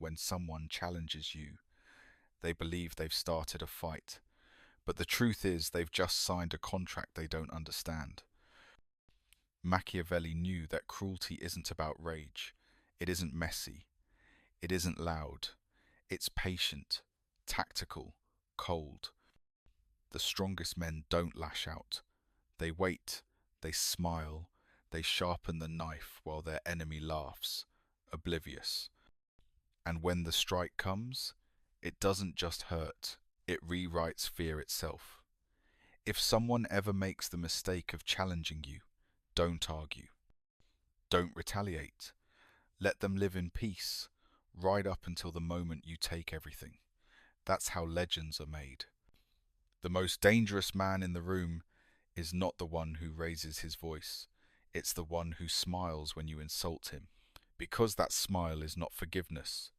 when someone challenges you, they believe they've started a fight. But the truth is they've just signed a contract they don't understand. Machiavelli knew that cruelty isn't about rage. It isn't messy. It isn't loud. It's patient, tactical, cold. The strongest men don't lash out. They wait, they smile, they sharpen the knife while their enemy laughs, oblivious. And when the strike comes, it doesn't just hurt, it rewrites fear itself. If someone ever makes the mistake of challenging you, don't argue. Don't retaliate. Let them live in peace, right up until the moment you take everything. That's how legends are made. The most dangerous man in the room is not the one who raises his voice. It's the one who smiles when you insult him. Because that smile is not forgiveness.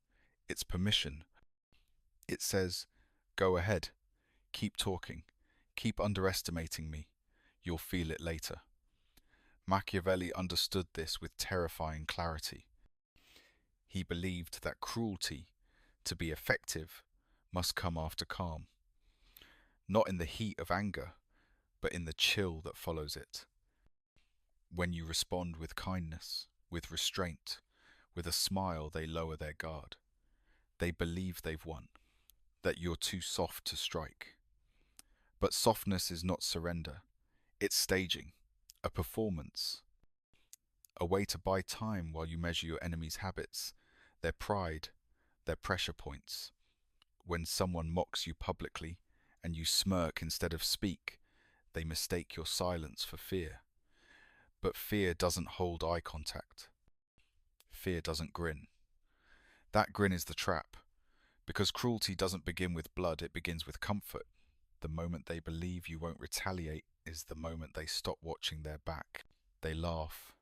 It's permission. It says, go ahead. Keep talking. Keep underestimating me. You'll feel it later. Machiavelli understood this with terrifying clarity. He believed that cruelty, to be effective, must come after calm. Not in the heat of anger, but in the chill that follows it. When you respond with kindness, with restraint, with a smile, they lower their guard. They believe they've won, that you're too soft to strike. But softness is not surrender. It's staging, a performance, a way to buy time while you measure your enemy's habits, their pride, their pressure points. When someone mocks you publicly and you smirk instead of speak, they mistake your silence for fear. But fear doesn't hold eye contact. Fear doesn't grin. That grin is the trap, because cruelty doesn't begin with blood, it begins with comfort. The moment they believe you won't retaliate is the moment they stop watching their back. They laugh,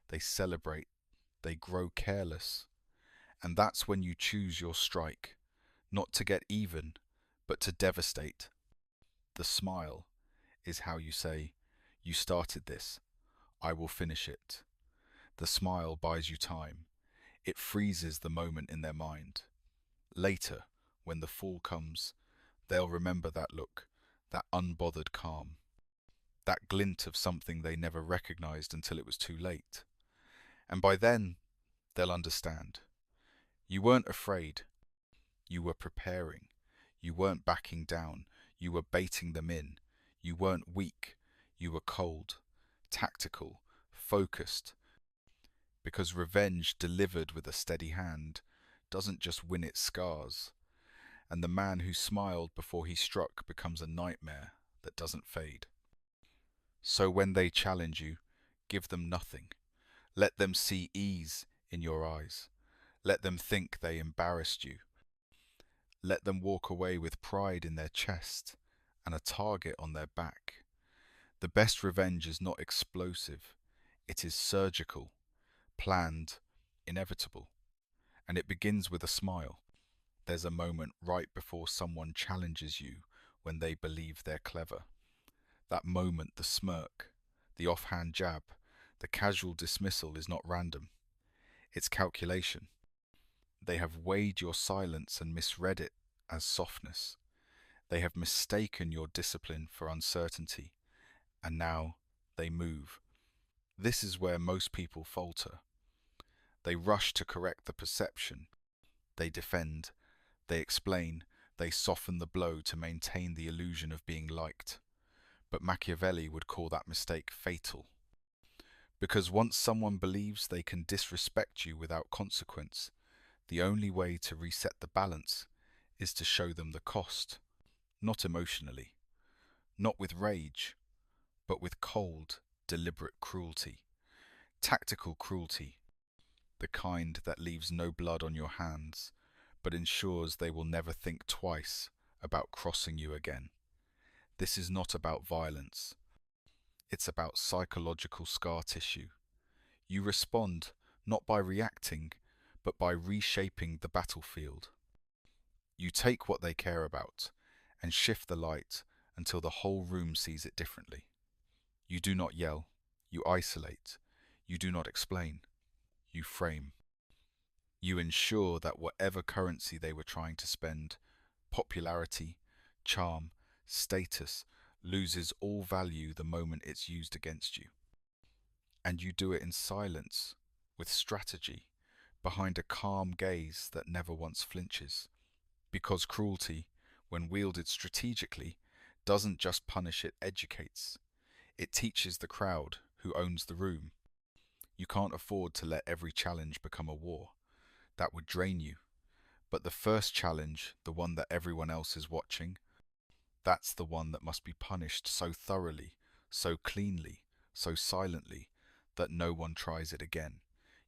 they celebrate, they grow careless. And that's when you choose your strike, not to get even, but to devastate. The smile is how you say, you started this, I will finish it. The smile buys you time. It freezes the moment in their mind. Later, when the fall comes, they'll remember that look, that unbothered calm, that glint of something they never recognized until it was too late. And by then, they'll understand. You weren't afraid. You were preparing. You weren't backing down. You were baiting them in. You weren't weak. You were cold, tactical, focused. Because revenge delivered with a steady hand doesn't just win its scars. And the man who smiled before he struck becomes a nightmare that doesn't fade. So when they challenge you, give them nothing. Let them see ease in your eyes. Let them think they embarrassed you. Let them walk away with pride in their chest and a target on their back. The best revenge is not explosive. It is surgical, planned, inevitable. And it begins with a smile. There's a moment right before someone challenges you when they believe they're clever. That moment, the smirk, the offhand jab, the casual dismissal is not random. It's calculation. They have weighed your silence and misread it as softness. They have mistaken your discipline for uncertainty. And now they move. This is where most people falter. They rush to correct the perception. They defend. They explain. They soften the blow to maintain the illusion of being liked. But Machiavelli would call that mistake fatal. Because once someone believes they can disrespect you without consequence, the only way to reset the balance is to show them the cost, not emotionally, not with rage, but with cold, deliberate cruelty, tactical cruelty, the kind that leaves no blood on your hands, but ensures they will never think twice about crossing you again. This is not about violence. It's about psychological scar tissue. You respond not by reacting, but by reshaping the battlefield. You take what they care about and shift the light until the whole room sees it differently. You do not yell. You isolate. You do not explain. You frame. You ensure that whatever currency they were trying to spend, popularity, charm, status, loses all value the moment it's used against you. And you do it in silence, with strategy, behind a calm gaze that never once flinches. Because cruelty, when wielded strategically, doesn't just punish, it educates. It teaches the crowd who owns the room. You can't afford to let every challenge become a war. That would drain you. But the first challenge, the one that everyone else is watching, that's the one that must be punished so thoroughly, so cleanly, so silently, that no one tries it again.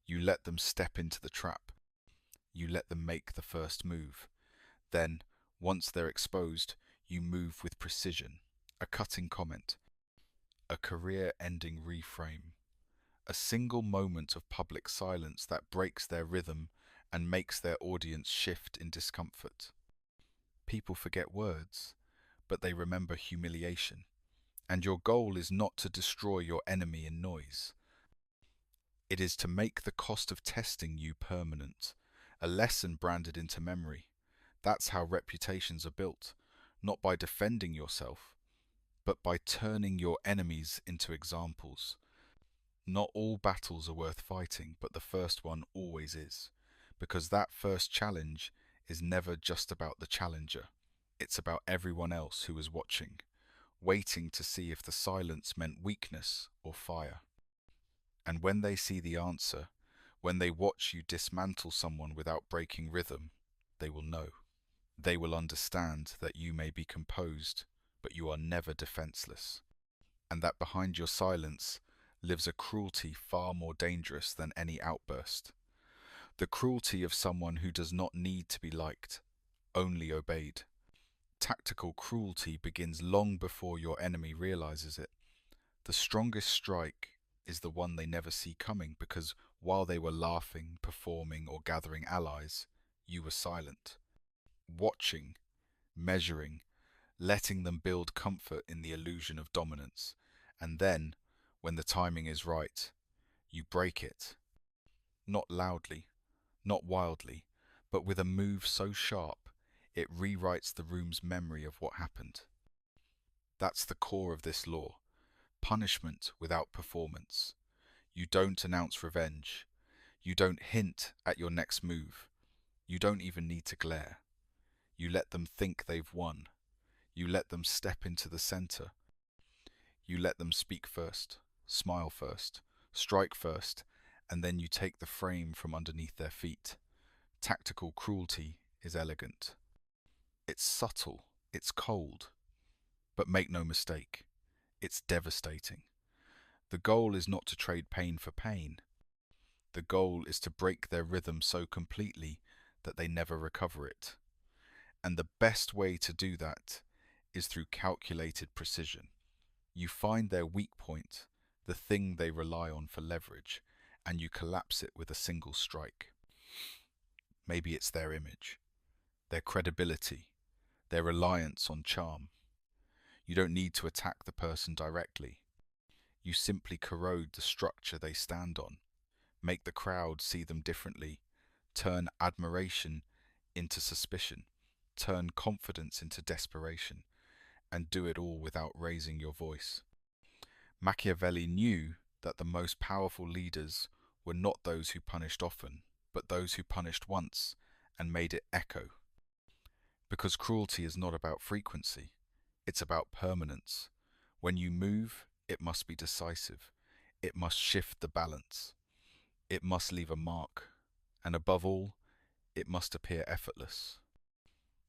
You let them step into the trap. You let them make the first move. Then, once they're exposed, you move with precision. A cutting comment, a career-ending reframe, a single moment of public silence that breaks their rhythm and makes their audience shift in discomfort. People forget words, but they remember humiliation. And your goal is not to destroy your enemy in noise. It is to make the cost of testing you permanent, a lesson branded into memory. That's how reputations are built, not by defending yourself, but by turning your enemies into examples. Not all battles are worth fighting, but the first one always is, because that first challenge is never just about the challenger. It's about everyone else who is watching, waiting to see if the silence meant weakness or fire. And when they see the answer, when they watch you dismantle someone without breaking rhythm, they will know. They will understand that you may be composed, but you are never defenseless, and that behind your silence lives a cruelty far more dangerous than any outburst. The cruelty of someone who does not need to be liked, only obeyed. Tactical cruelty begins long before your enemy realizes it. The strongest strike is the one they never see coming, because while they were laughing, performing, or gathering allies, you were silent, watching, measuring, letting them build comfort in the illusion of dominance. And then, when the timing is right, you break it. Not loudly, not wildly, but with a move so sharp, it rewrites the room's memory of what happened. That's the core of this law. Punishment without performance. You don't announce revenge. You don't hint at your next move. You don't even need to glare. You let them think they've won. You let them step into the center. You let them speak first, smile first, strike first, and then you take the frame from underneath their feet. Tactical cruelty is elegant. It's subtle, it's cold, but make no mistake, it's devastating. The goal is not to trade pain for pain. The goal is to break their rhythm so completely that they never recover it. And the best way to do that is through calculated precision. You find their weak point, the thing they rely on for leverage, and you collapse it with a single strike. Maybe it's their image, their credibility, their reliance on charm. You don't need to attack the person directly. You simply corrode the structure they stand on, make the crowd see them differently, turn admiration into suspicion, turn confidence into desperation, and do it all without raising your voice. Machiavelli knew that the most powerful leaders were not those who punished often, but those who punished once and made it echo. Because cruelty is not about frequency, it's about permanence. When you move, it must be decisive. It must shift the balance. It must leave a mark. And above all, it must appear effortless.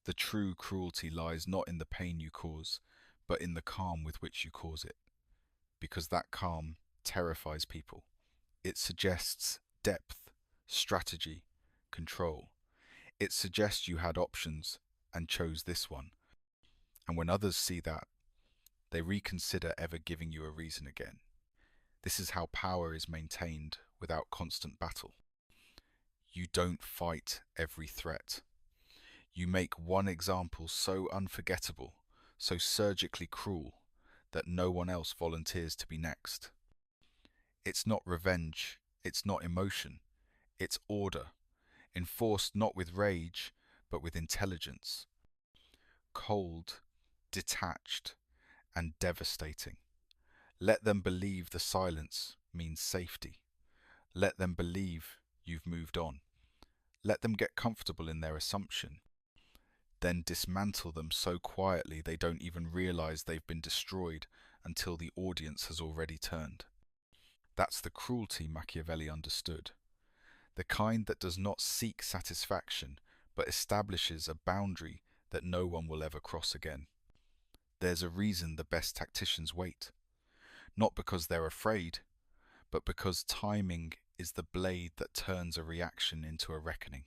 The true cruelty lies not in the pain you cause, but in the calm with which you cause it. Because that calm terrifies people. It suggests depth, strategy, control. It suggests you had options and chose this one. And when others see that, they reconsider ever giving you a reason again. This is how power is maintained without constant battle. You don't fight every threat. You make one example so unforgettable, so surgically cruel, that no one else volunteers to be next. It's not revenge, it's not emotion, it's order. enforced not with rage, but with intelligence. Cold, detached, and devastating. Let them believe the silence means safety. Let them believe you've moved on. Let them get comfortable in their assumption. Then dismantle them so quietly they don't even realize they've been destroyed until the audience has already turned. That's the cruelty Machiavelli understood. The kind that does not seek satisfaction, but establishes a boundary that no one will ever cross again. There's a reason the best tacticians wait. Not because they're afraid, but because timing is the blade that turns a reaction into a reckoning.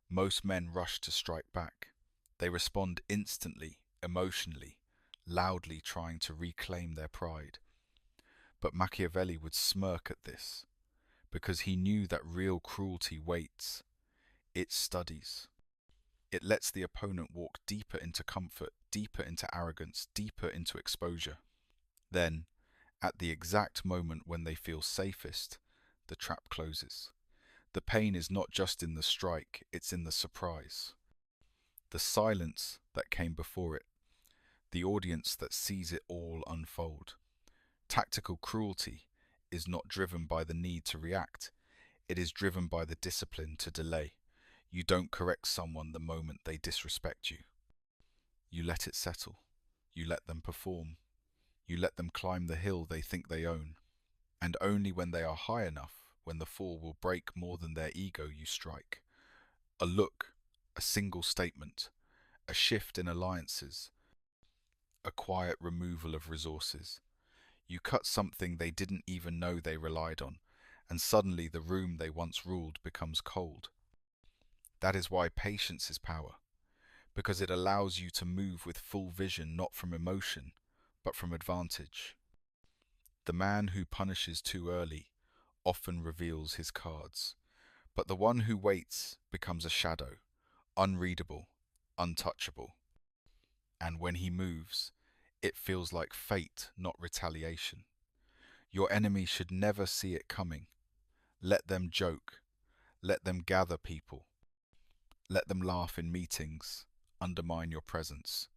Most men rush to strike back. They respond instantly, emotionally, loudly trying to reclaim their pride. But Machiavelli would smirk at this, because he knew that real cruelty waits. It studies. It lets the opponent walk deeper into comfort, deeper into arrogance, deeper into exposure. Then, at the exact moment when they feel safest, the trap closes. The pain is not just in the strike, it's in the surprise. The silence that came before it. The audience that sees it all unfold. Tactical cruelty is not driven by the need to react. It is driven by the discipline to delay. You don't correct someone the moment they disrespect you. You let it settle. You let them perform. You let them climb the hill they think they own. And only when they are high enough, when the fall will break more than their ego, you strike. A look, a single statement, a shift in alliances, a quiet removal of resources. You cut something they didn't even know they relied on, and suddenly the room they once ruled becomes cold. That is why patience is power, because it allows you to move with full vision, not from emotion, but from advantage. The man who punishes too early often reveals his cards, but the one who waits becomes a shadow, unreadable, untouchable. And when he moves, it feels like fate, not retaliation. Your enemy should never see it coming. Let them joke. Let them gather people. Let them laugh in meetings, undermine your presence,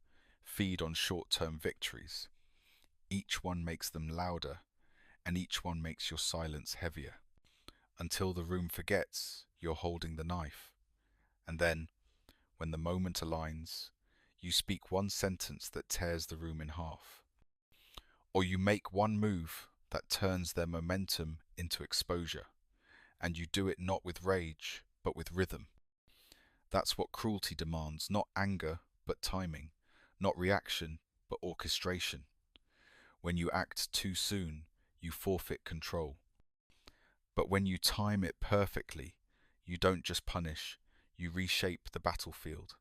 feed on short-term victories. Each one makes them louder, and each one makes your silence heavier, until the room forgets you're holding the knife. And then, when the moment aligns, you speak one sentence that tears the room in half. Or you make one move that turns their momentum into exposure, and you do it not with rage, but with rhythm. That's what cruelty demands, not anger, but timing, not reaction, but orchestration. When you act too soon, you forfeit control. But when you time it perfectly, you don't just punish, you reshape the battlefield.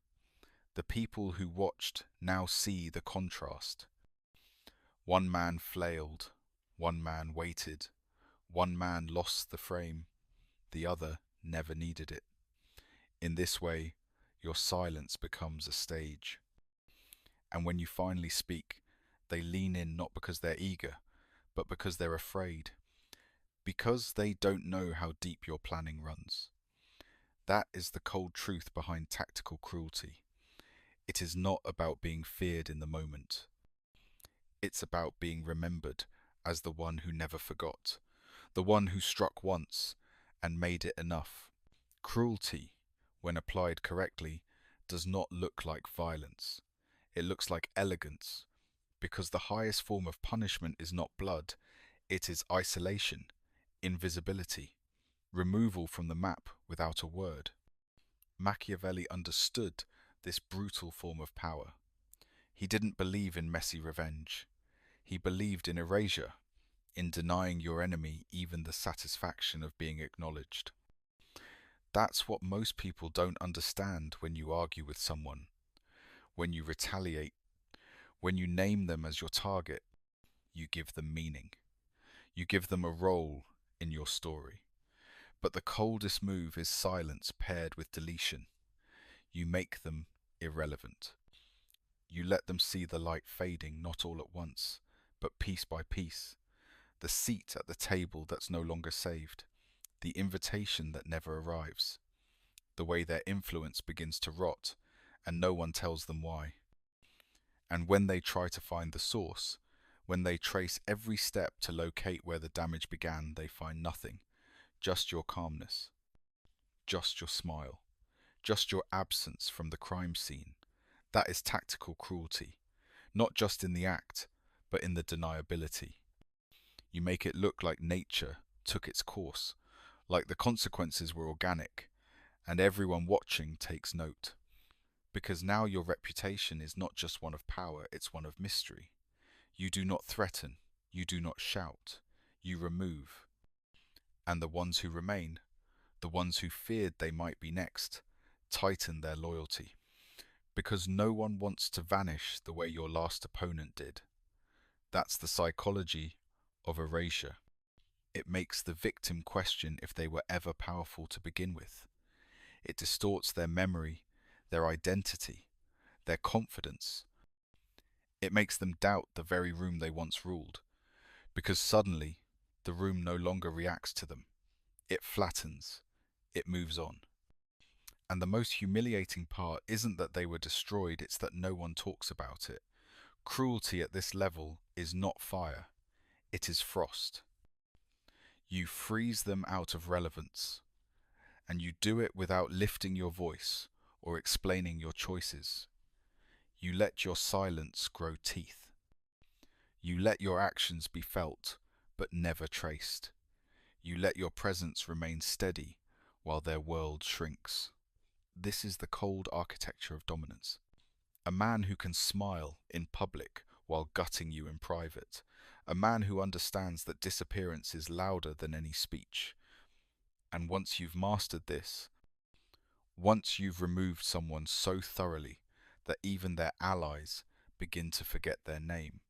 The people who watched now see the contrast. One man flailed, one man waited, one man lost the frame, the other never needed it. In this way, your silence becomes a stage. And when you finally speak, they lean in not because they're eager, but because they're afraid. Because they don't know how deep your planning runs. That is the cold truth behind tactical cruelty. It is not about being feared in the moment. It's about being remembered as the one who never forgot, the one who struck once and made it enough. Cruelty, when applied correctly, does not look like violence. It looks like elegance, because the highest form of punishment is not blood, it is isolation, invisibility, removal from the map without a word. Machiavelli understood this brutal form of power. He didn't believe in messy revenge. He believed in erasure, in denying your enemy even the satisfaction of being acknowledged. That's what most people don't understand when you argue with someone, when you retaliate, when you name them as your target. You give them meaning. You give them a role in your story. But the coldest move is silence paired with deletion. You make them irrelevant. You let them see the light fading, not all at once, but piece by piece. The seat at the table that's no longer saved. The invitation that never arrives. the way their influence begins to rot, and no one tells them why. And when they try to find the source, when they trace every step to locate where the damage began, they find nothing, just your calmness, just your smile, just your absence from the crime scene. That is tactical cruelty, not just in the act, but in the deniability. You make it look like nature took its course, like the consequences were organic, and everyone watching takes note. Because now your reputation is not just one of power, it's one of mystery. You do not threaten, you do not shout, you remove. And the ones who remain, the ones who feared they might be next, tighten their loyalty. Because no one wants to vanish the way your last opponent did. That's the psychology of erasure. It makes the victim question if they were ever powerful to begin with. It distorts their memory, their identity, their confidence. It makes them doubt the very room they once ruled, because suddenly the room no longer reacts to them. It flattens, it moves on. And the most humiliating part isn't that they were destroyed, it's that no one talks about it. Cruelty at this level is not fire, it is frost. You freeze them out of relevance, and you do it without lifting your voice or explaining your choices. You let your silence grow teeth. You let your actions be felt, but never traced. You let your presence remain steady while their world shrinks. This is the cold architecture of dominance. A man who can smile in public while gutting you in private. A man who understands that disappearance is louder than any speech. And once you've mastered this, once you've removed someone so thoroughly that even their allies begin to forget their name,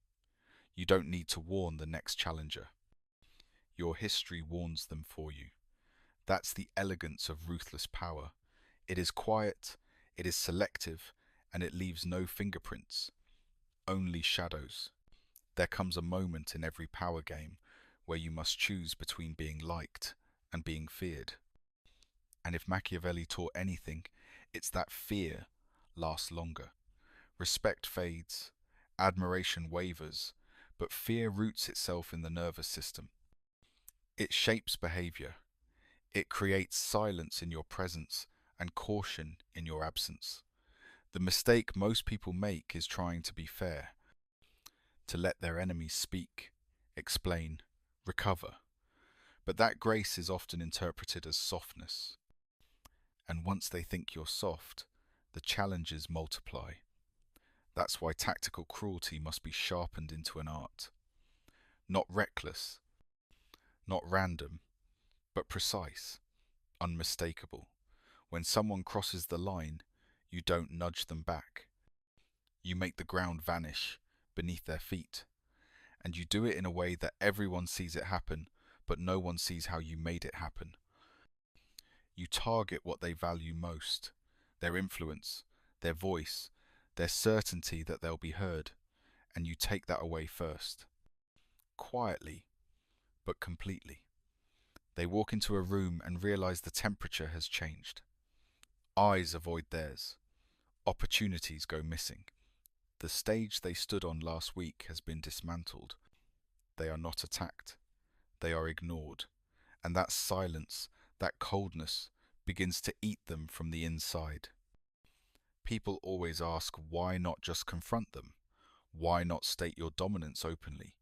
you don't need to warn the next challenger. Your history warns them for you. That's the elegance of ruthless power. It is quiet, it is selective, and it leaves no fingerprints, only shadows. There comes a moment in every power game where you must choose between being liked and being feared. And if Machiavelli taught anything, it's that fear lasts longer. Respect fades, admiration wavers, but fear roots itself in the nervous system. It shapes behavior. It creates silence in your presence and caution in your absence. The mistake most people make is trying to be fair, to let their enemies speak, explain, recover. But that grace is often interpreted as softness. And once they think you're soft, the challenges multiply. That's why tactical cruelty must be sharpened into an art. Not reckless, not random, but precise, unmistakable. When someone crosses the line, you don't nudge them back. You make the ground vanish beneath their feet. And you do it in a way that everyone sees it happen, but no one sees how you made it happen. You target what they value most, their influence, their voice, their certainty that they'll be heard, and you take that away first. Quietly, but completely. They walk into a room and realize the temperature has changed. Eyes avoid theirs. Opportunities go missing. The stage they stood on last week has been dismantled. They are not attacked. They are ignored. And that silence, that coldness, begins to eat them from the inside. People always ask, why not just confront them? Why not state your dominance openly?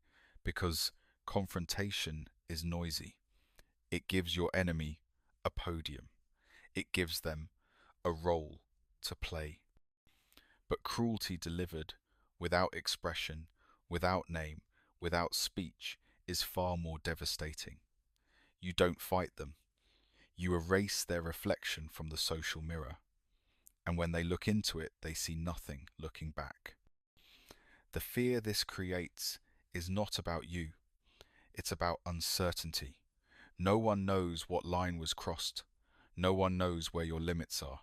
Because confrontation is noisy. It gives your enemy a podium. It gives them a role to play. But cruelty delivered, without expression, without name, without speech, is far more devastating. You don't fight them. You erase their reflection from the social mirror. And when they look into it, they see nothing looking back. The fear this creates is not about you. It's about uncertainty. No one knows what line was crossed. No one knows where your limits are.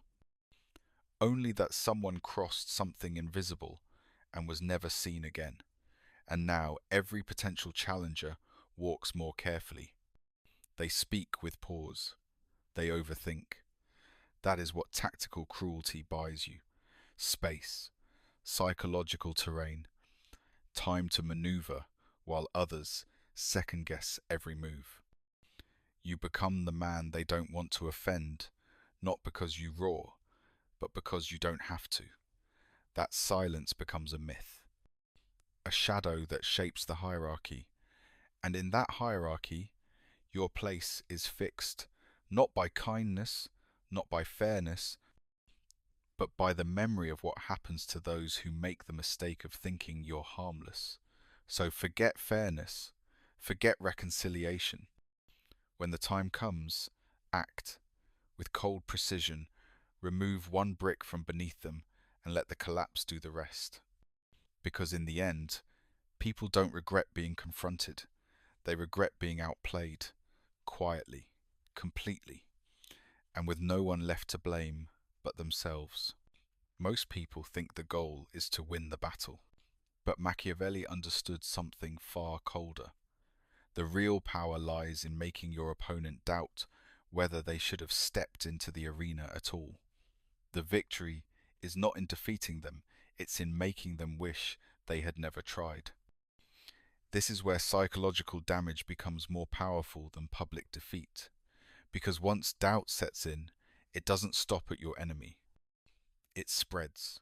Only that someone crossed something invisible and was never seen again. And now every potential challenger walks more carefully. They speak with pause. They overthink. That is what tactical cruelty buys you: space, psychological terrain, time to maneuver while others second guess every move. You become the man they don't want to offend, not because you roar, but because you don't have to. That silence becomes a myth, a shadow that shapes the hierarchy. And in that hierarchy, your place is fixed, not by kindness, not by fairness, but by the memory of what happens to those who make the mistake of thinking you're harmless. So forget fairness, forget reconciliation. When the time comes, act with cold precision, remove one brick from beneath them and let the collapse do the rest. Because in the end, people don't regret being confronted. They regret being outplayed, quietly, completely, and with no one left to blame but themselves. Most people think the goal is to win the battle, but Machiavelli understood something far colder. The real power lies in making your opponent doubt whether they should have stepped into the arena at all. The victory is not in defeating them, it's in making them wish they had never tried. This is where psychological damage becomes more powerful than public defeat, because once doubt sets in, it doesn't stop at your enemy. It spreads.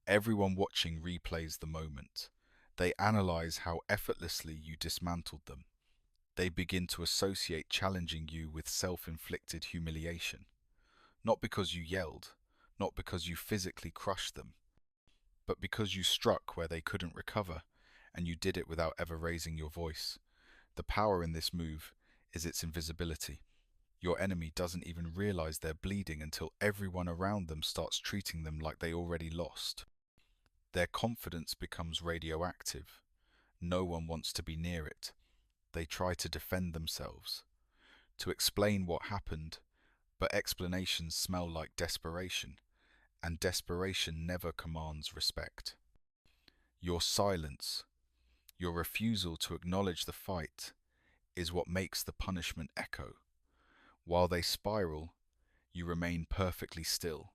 Everyone watching replays the moment. They analyze how effortlessly you dismantled them. They begin to associate challenging you with self-inflicted humiliation. Not because you yelled, not because you physically crushed them, but because you struck where they couldn't recover, and you did it without ever raising your voice. The power in this move is its invisibility. Your enemy doesn't even realize they're bleeding until everyone around them starts treating them like they already lost. Their confidence becomes radioactive. No one wants to be near it. They try to defend themselves, to explain what happened, but explanations smell like desperation, and desperation never commands respect. Your silence, your refusal to acknowledge the fight, is what makes the punishment echo. While they spiral, you remain perfectly still.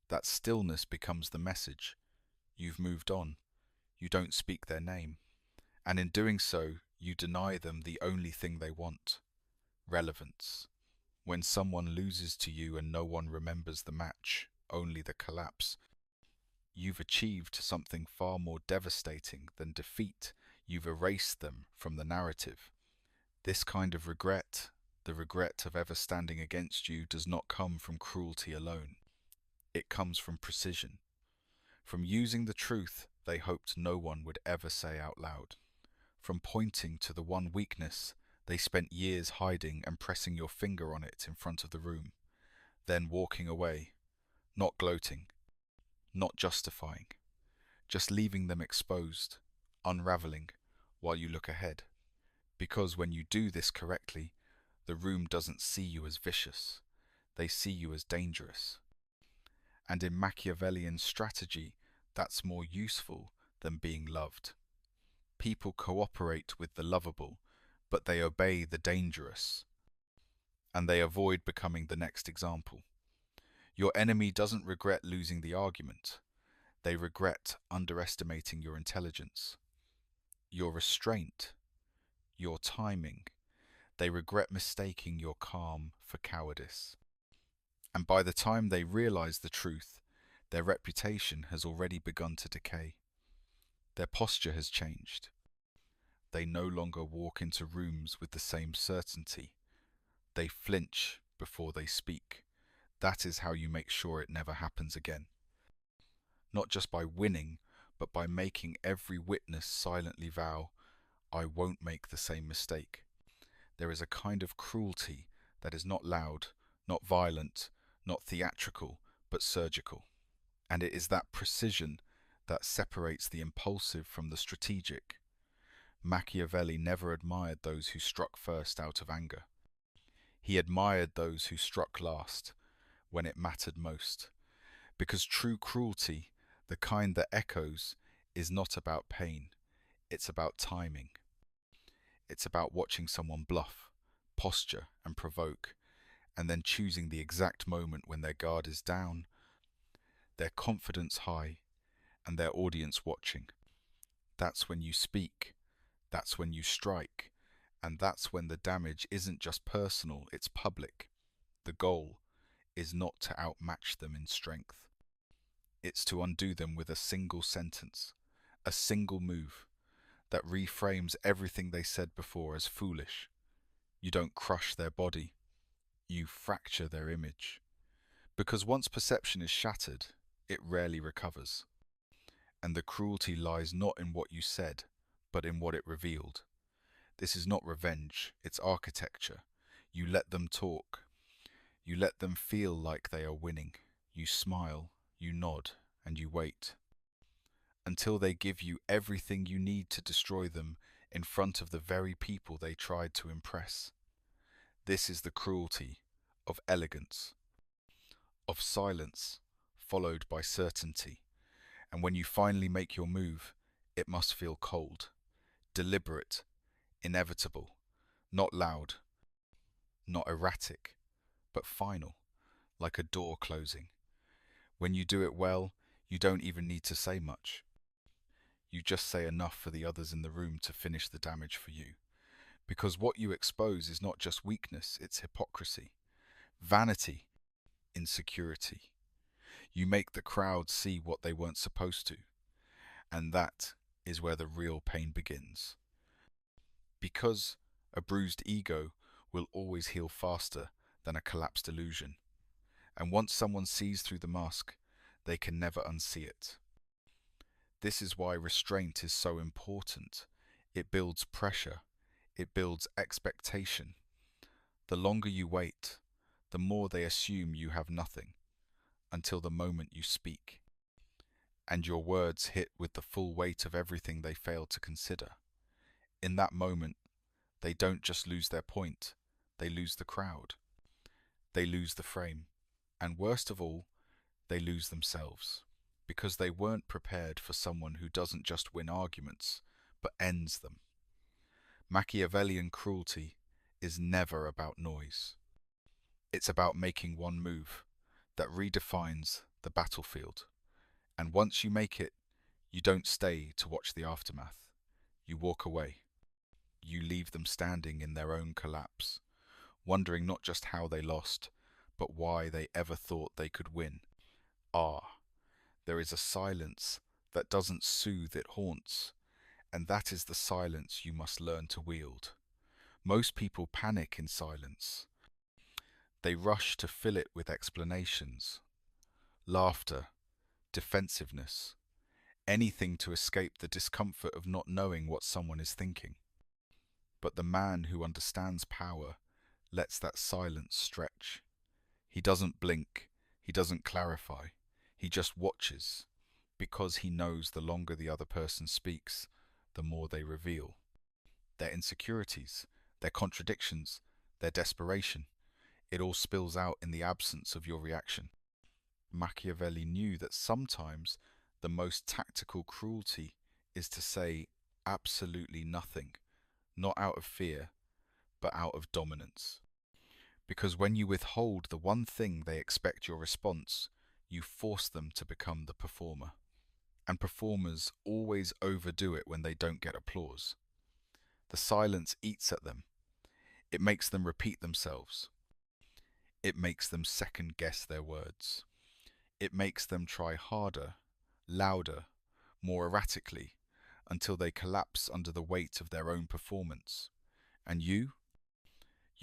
That stillness becomes the message. You've moved on. You don't speak their name. And in doing so, you deny them the only thing they want: relevance. When someone loses to you and no one remembers the match, only the collapse, you've achieved something far more devastating than defeat. You've erased them from the narrative. This kind of regret, the regret of ever standing against you, does not come from cruelty alone. It comes from precision, from using the truth they hoped no one would ever say out loud, from pointing to the one weakness they spent years hiding and pressing your finger on it in front of the room, then walking away, not gloating, not justifying, just leaving them exposed, unraveling, while you look ahead. Because when you do this correctly, the room doesn't see you as vicious, they see you as dangerous. And in Machiavellian strategy, that's more useful than being loved. People cooperate with the lovable, but they obey the dangerous, and they avoid becoming the next example. Your enemy doesn't regret losing the argument. They regret underestimating your intelligence, your restraint, your timing. They regret mistaking your calm for cowardice. And by the time they realize the truth, their reputation has already begun to decay. Their posture has changed. They no longer walk into rooms with the same certainty. They flinch before they speak. That is how you make sure it never happens again. Not just by winning, but by making every witness silently vow, I won't make the same mistake. There is a kind of cruelty that is not loud, not violent, not theatrical, but surgical. And it is that precision that separates the impulsive from the strategic. Machiavelli never admired those who struck first out of anger. He admired those who struck last, when it mattered most. Because true cruelty, the kind that echoes, is not about pain. It's about timing. It's about watching someone bluff, posture, and provoke, and then choosing the exact moment when their guard is down, their confidence high, and their audience watching. That's when you speak, that's when you strike, and that's when the damage isn't just personal, it's public. The goal is not to outmatch them in strength. It's to undo them with a single sentence, a single move that reframes everything they said before as foolish. You don't crush their body, you fracture their image. Because once perception is shattered, it rarely recovers. And the cruelty lies not in what you said, but in what it revealed. This is not revenge, it's architecture. You let them talk. You let them feel like they are winning. You smile, you nod, and you wait. Until they give you everything you need to destroy them in front of the very people they tried to impress. This is the cruelty of elegance, of silence, followed by certainty. And when you finally make your move, it must feel cold, deliberate, inevitable, not loud, not erratic, but final, like a door closing. When you do it well, you don't even need to say much. You just say enough for the others in the room to finish the damage for you. Because what you expose is not just weakness, it's hypocrisy, vanity, insecurity. You make the crowd see what they weren't supposed to. And that is where the real pain begins. Because a bruised ego will always heal faster than a collapsed illusion. And once someone sees through the mask, they can never unsee it. This is why restraint is so important. It builds pressure. It builds expectation. The longer you wait, the more they assume you have nothing, until the moment you speak. And your words hit with the full weight of everything they failed to consider. In that moment, they don't just lose their point, they lose the crowd. They lose the frame. And worst of all, they lose themselves. Because they weren't prepared for someone who doesn't just win arguments, but ends them. Machiavellian cruelty is never about noise. It's about making one move that redefines the battlefield. And once you make it, you don't stay to watch the aftermath. You walk away. You leave them standing in their own collapse, wondering not just how they lost, but why they ever thought they could win. There is a silence that doesn't soothe, it haunts, and that is the silence you must learn to wield. Most people panic in silence. They rush to fill it with explanations, laughter, defensiveness, anything to escape the discomfort of not knowing what someone is thinking. But the man who understands power lets that silence stretch. He doesn't blink, he doesn't clarify, he just watches, because he knows the longer the other person speaks, the more they reveal. Their insecurities, their contradictions, their desperation, it all spills out in the absence of your reaction. Machiavelli knew that sometimes the most tactical cruelty is to say absolutely nothing, not out of fear, but out of dominance. Because when you withhold the one thing they expect your response, you force them to become the performer. And performers always overdo it when they don't get applause. The silence eats at them. It makes them repeat themselves. It makes them second guess their words. It makes them try harder, louder, more erratically, until they collapse under the weight of their own performance. And you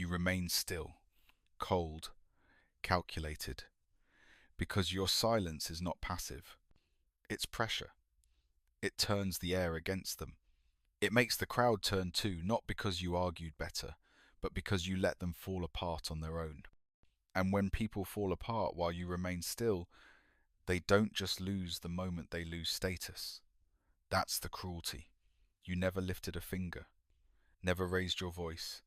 remain still, cold, calculated, because your silence is not passive. It's pressure. It turns the air against them. It makes the crowd turn too, not because you argued better, but because you let them fall apart on their own. And when people fall apart while you remain still, they don't just lose the moment they lose status. That's the cruelty. You never lifted a finger, never raised your voice,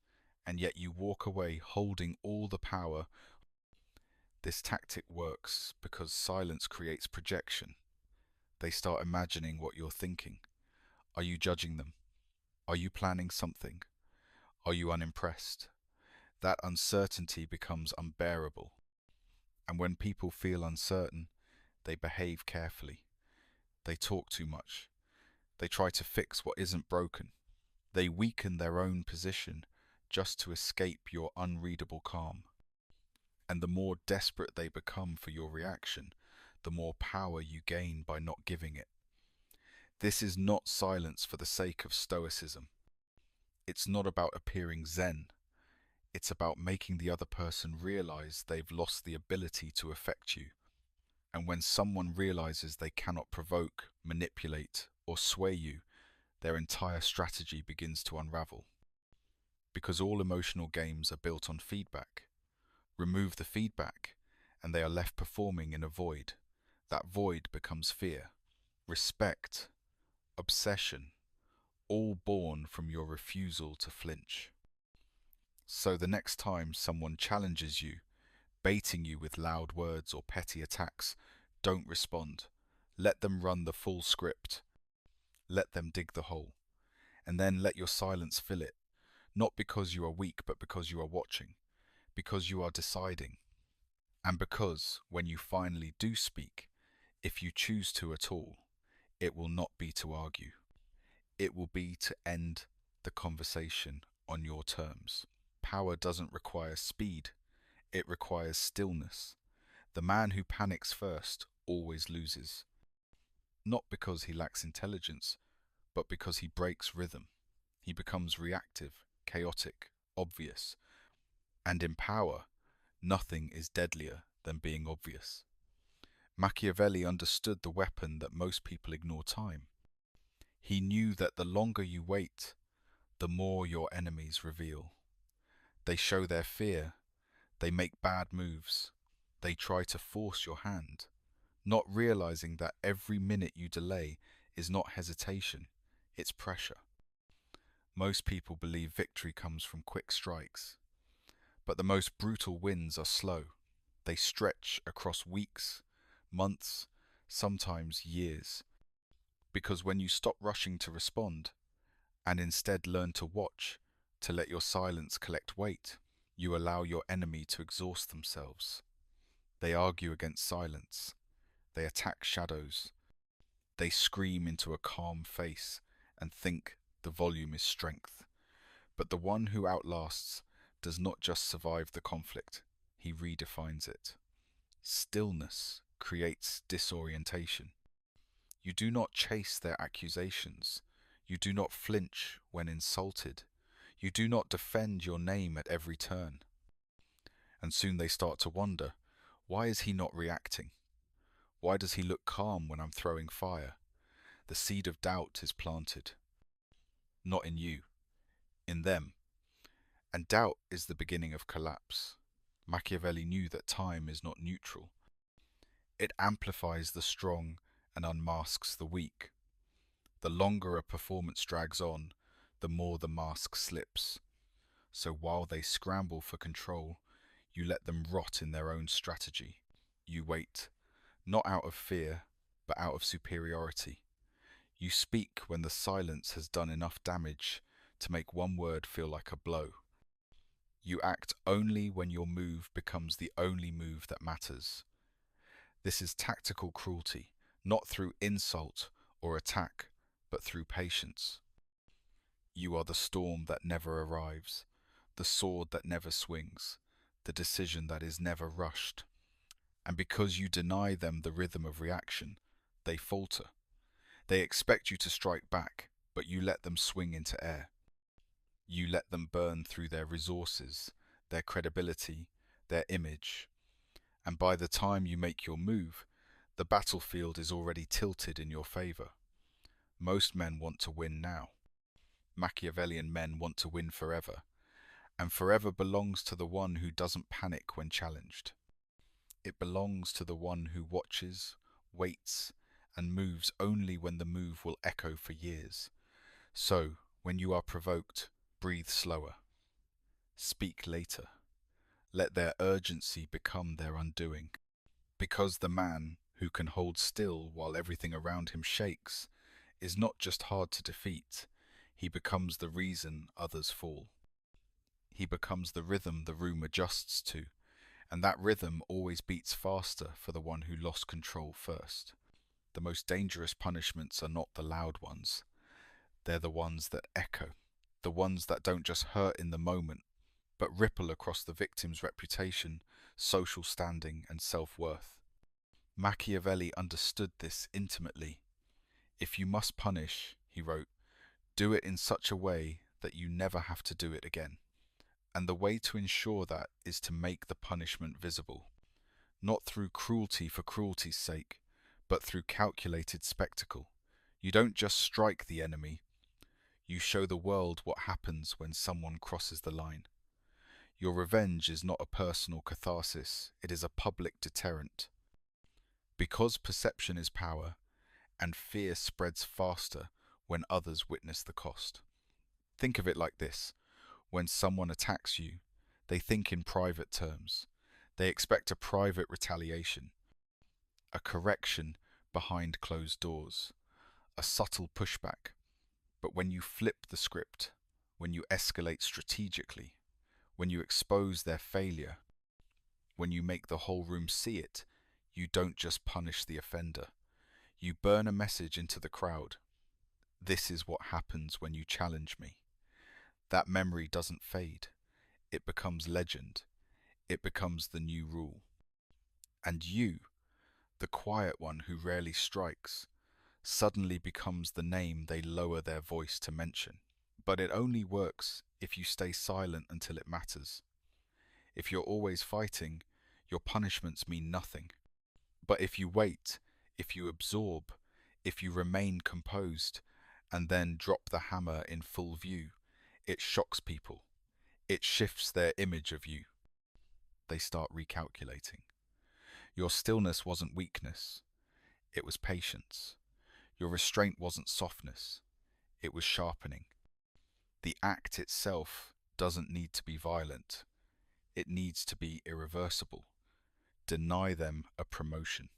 and yet you walk away holding all the power. This tactic works because silence creates projection. They start imagining what you're thinking. Are you judging them? Are you planning something? Are you unimpressed? that uncertainty becomes unbearable. And when people feel uncertain, they behave carefully. They talk too much. They try to fix what isn't broken. They weaken their own position just to escape your unreadable calm. And the more desperate they become for your reaction, the more power you gain by not giving it. This is not silence for the sake of stoicism. It's not about appearing zen. It's about making the other person realize they've lost the ability to affect you. And when someone realizes they cannot provoke, manipulate, or sway you, their entire strategy begins to unravel. Because all emotional games are built on feedback. Remove the feedback, and they are left performing in a void. That void becomes fear, respect, obsession, all born from your refusal to flinch. So the next time someone challenges you, baiting you with loud words or petty attacks, don't respond. Let them run the full script. Let them dig the hole. And then let your silence fill it. Not because you are weak, but because you are watching. Because you are deciding. And because, when you finally do speak, if you choose to at all, it will not be to argue. It will be to end the conversation on your terms. Power doesn't require speed. It requires stillness. The man who panics first always loses. Not because he lacks intelligence, but because he breaks rhythm. He becomes reactive, chaotic, obvious. And in power, nothing is deadlier than being obvious. Machiavelli understood the weapon that most people ignore: time. He knew that the longer you wait, the more your enemies reveal. They show their fear. They make bad moves. They try to force your hand, not realizing that every minute you delay is not hesitation, it's pressure. Most people believe victory comes from quick strikes, but the most brutal wins are slow. They stretch across weeks, months, sometimes years. Because when you stop rushing to respond, and instead learn to watch, to let your silence collect weight, you allow your enemy to exhaust themselves. They argue against silence. They attack shadows. They scream into a calm face and think the volume is strength. But the one who outlasts does not just survive the conflict, he redefines it. Stillness creates disorientation. You do not chase their accusations. You do not flinch when insulted. You do not defend your name at every turn. And soon they start to wonder, why is he not reacting? Why does he look calm when I'm throwing fire? The seed of doubt is planted. Not in you, in them. And doubt is the beginning of collapse. Machiavelli knew that time is not neutral. It amplifies the strong and unmasks the weak. The longer a performance drags on, the more the mask slips. So while they scramble for control, you let them rot in their own strategy. You wait, not out of fear, but out of superiority. You speak when the silence has done enough damage to make one word feel like a blow. You act only when your move becomes the only move that matters. This is tactical cruelty, not through insult or attack, but through patience. You are the storm that never arrives, the sword that never swings, the decision that is never rushed. And because you deny them the rhythm of reaction, they falter. They expect you to strike back, but you let them swing into air. You let them burn through their resources, their credibility, their image. And by the time you make your move, the battlefield is already tilted in your favor. Most men want to win now. Machiavellian men want to win forever. And forever belongs to the one who doesn't panic when challenged. It belongs to the one who watches, waits, and moves only when the move will echo for years. So, when you are provoked, breathe slower. Speak later. Let their urgency become their undoing. Because the man who can hold still while everything around him shakes is not just hard to defeat, he becomes the reason others fall. He becomes the rhythm the room adjusts to, and that rhythm always beats faster for the one who lost control first. The most dangerous punishments are not the loud ones, they're the ones that echo, the ones that don't just hurt in the moment, but ripple across the victim's reputation, social standing, and self-worth. Machiavelli understood this intimately. If you must punish, he wrote, do it in such a way that you never have to do it again. And the way to ensure that is to make the punishment visible, not through cruelty for cruelty's sake, but through calculated spectacle. You don't just strike the enemy, you show the world what happens when someone crosses the line. Your revenge is not a personal catharsis, it is a public deterrent. Because perception is power, and fear spreads faster when others witness the cost. Think of it like this. When someone attacks you, they think in private terms. They expect a private retaliation, a correction behind closed doors, a subtle pushback. But when you flip the script, when you escalate strategically, when you expose their failure, when you make the whole room see it, you don't just punish the offender. You burn a message into the crowd. This is what happens when you challenge me. That memory doesn't fade. It becomes legend. It becomes the new rule. And you, the quiet one who rarely strikes, suddenly becomes the name they lower their voice to mention. But it only works if you stay silent until it matters. If you're always fighting, your punishments mean nothing. But if you wait, if you absorb, if you remain composed, and then drop the hammer in full view, it shocks people. It shifts their image of you. They start recalculating. Your stillness wasn't weakness. It was patience. Your restraint wasn't softness. It was sharpening. The act itself doesn't need to be violent. It needs to be irreversible. Deny them a promotion.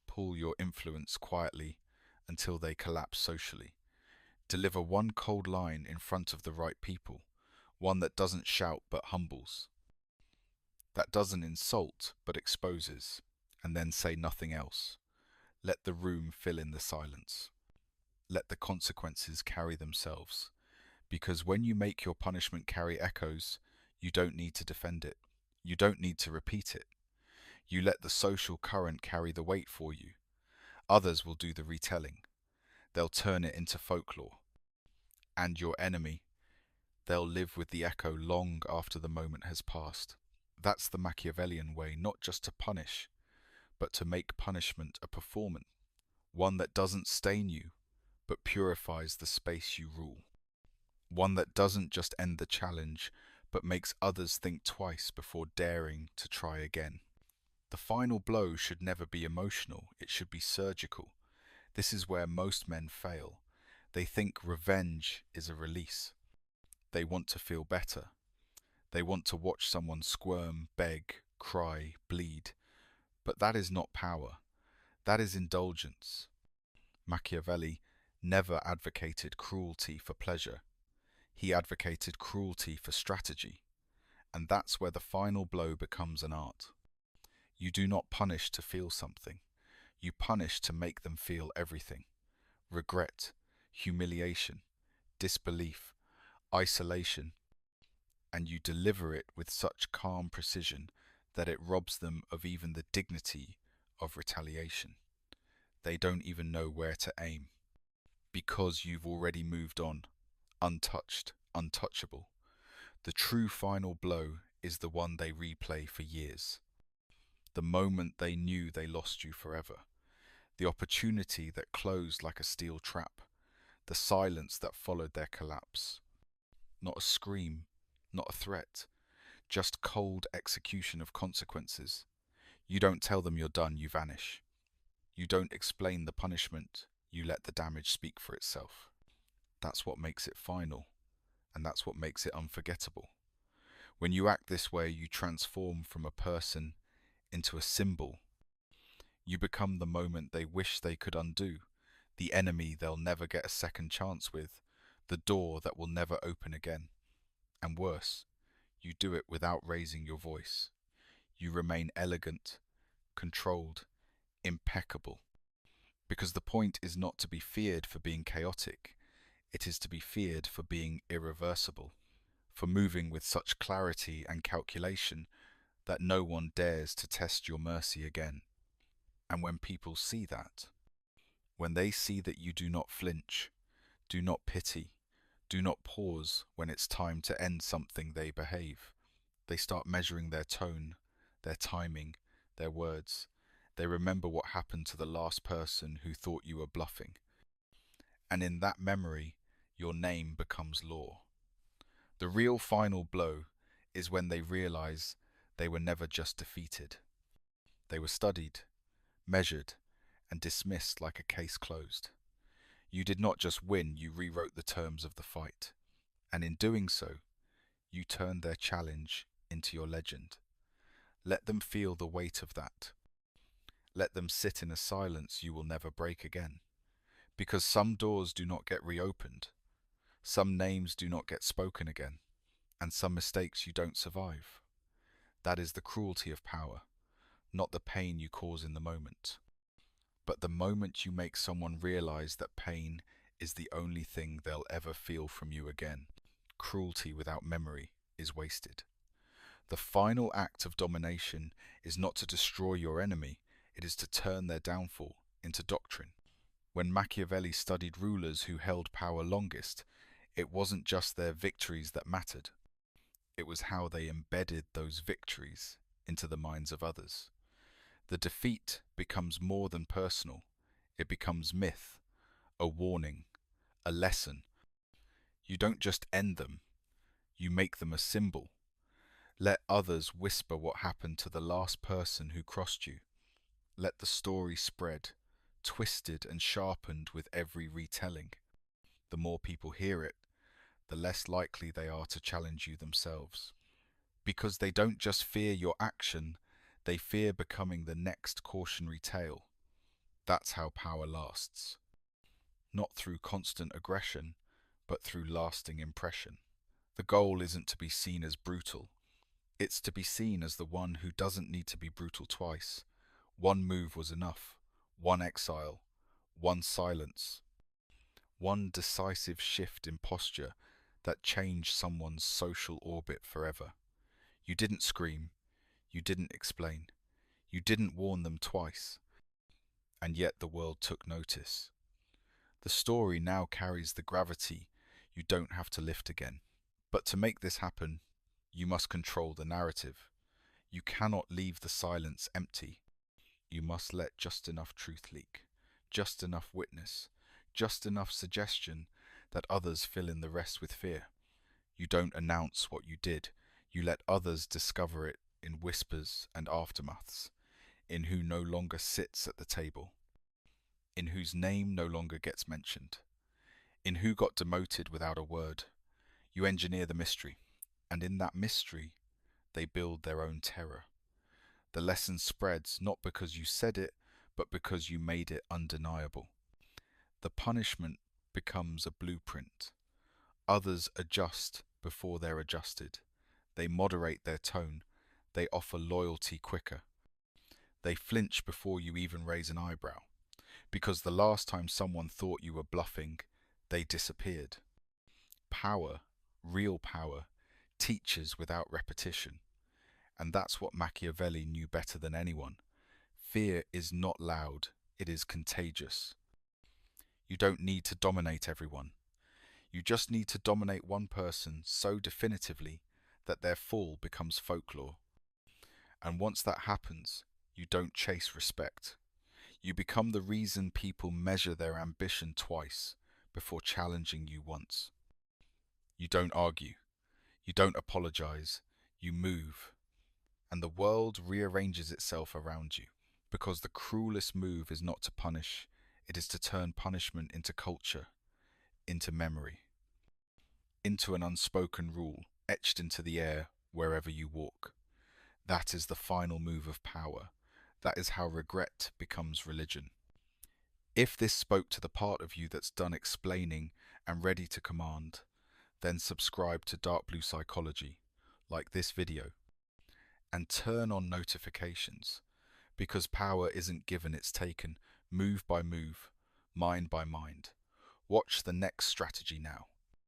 Pull your influence quietly until they collapse socially. Deliver one cold line in front of the right people, one that doesn't shout but humbles, that doesn't insult but exposes, and then say nothing else. Let the room fill in the silence. Let the consequences carry themselves. Because when you make your punishment carry echoes, you don't need to defend it. You don't need to repeat it. You let the social current carry the weight for you. Others will do the retelling. They'll turn it into folklore. And your enemy, they'll live with the echo long after the moment has passed. That's the Machiavellian way, not just to punish, but to make punishment a performance, one that doesn't stain you, but purifies the space you rule. One that doesn't just end the challenge, but makes others think twice before daring to try again. The final blow should never be emotional, it should be surgical. This is where most men fail. They think revenge is a release. They want to feel better. They want to watch someone squirm, beg, cry, bleed. But that is not power. That is indulgence. Machiavelli never advocated cruelty for pleasure. He advocated cruelty for strategy. And that's where the final blow becomes an art. You do not punish to feel something. You punish to make them feel everything. Regret, humiliation, disbelief, isolation. And you deliver it with such calm precision that it robs them of even the dignity of retaliation. They don't even know where to aim. Because you've already moved on, untouched, untouchable. The true final blow is the one they replay for years. The moment they knew they lost you forever. The opportunity that closed like a steel trap. The silence that followed their collapse. Not a scream, not a threat. Just cold execution of consequences. You don't tell them you're done, you vanish. You don't explain the punishment, you let the damage speak for itself. That's what makes it final, and that's what makes it unforgettable. When you act this way, you transform from a person into a symbol. You become the moment they wish they could undo, the enemy they'll never get a second chance with, the door that will never open again. And worse, You do it without raising your voice. You remain elegant, controlled, impeccable. Because the point is not to be feared for being chaotic, it is to be feared for being irreversible, for moving with such clarity and calculation that no one dares to test your mercy again. And when people see that, when they see that you do not flinch, do not pity, do not pause when it's time to end something, they behave. They start measuring their tone, their timing, their words. They remember what happened to the last person who thought you were bluffing. And in that memory, your name becomes law. The real final blow is when they realize they were never just defeated. They were studied, measured, and dismissed like a case closed. You did not just win, you rewrote the terms of the fight. And in doing so, you turned their challenge into your legend. Let them feel the weight of that. Let them sit in a silence you will never break again. Because some doors do not get reopened, some names do not get spoken again, and some mistakes you don't survive. That is the cruelty of power, not the pain you cause in the moment. But the moment you make someone realize that pain is the only thing they'll ever feel from you again, cruelty without memory is wasted. The final act of domination is not to destroy your enemy, it is to turn their downfall into doctrine. When Machiavelli studied rulers who held power longest, it wasn't just their victories that mattered. It was how they embedded those victories into the minds of others. The defeat becomes more than personal. It becomes myth, a warning, a lesson. You don't just end them, you make them a symbol. Let others whisper what happened to the last person who crossed you. Let the story spread, twisted and sharpened with every retelling. The more people hear it, the less likely they are to challenge you themselves. Because they don't just fear your action, they fear becoming the next cautionary tale. That's how power lasts. Not through constant aggression, but through lasting impression. The goal isn't to be seen as brutal. It's to be seen as the one who doesn't need to be brutal twice. One move was enough. One exile. One silence. One decisive shift in posture that changed someone's social orbit forever. You didn't scream. You didn't explain. You didn't warn them twice. And yet the world took notice. The story now carries the gravity you don't have to lift again. But to make this happen, you must control the narrative. You cannot leave the silence empty. You must let just enough truth leak, just enough witness, just enough suggestion that others fill in the rest with fear. You don't announce what you did. You let others discover it in whispers and aftermaths, in who no longer sits at the table, in whose name no longer gets mentioned, in who got demoted without a word. You engineer the mystery, and in that mystery, they build their own terror. The lesson spreads not because you said it, but because you made it undeniable. The punishment becomes a blueprint. Others adjust before they're adjusted. They moderate their tone. They offer loyalty quicker. They flinch before you even raise an eyebrow. Because the last time someone thought you were bluffing, they disappeared. Power, real power, teaches without repetition. And that's what Machiavelli knew better than anyone. Fear is not loud, it is contagious. You don't need to dominate everyone. You just need to dominate one person so definitively that their fall becomes folklore. And once that happens, you don't chase respect. You become the reason people measure their ambition twice before challenging you once. You don't argue. You don't apologize. You move. And the world rearranges itself around you. Because the cruelest move is not to punish. It is to turn punishment into culture, into memory, into an unspoken rule etched into the air wherever you walk. That is the final move of power. That is how regret becomes religion. If this spoke to the part of you that's done explaining and ready to command, then subscribe to Dark Blue Psychology, like this video, and turn on notifications, because power isn't given, it's taken, move by move, mind by mind. Watch the next strategy now.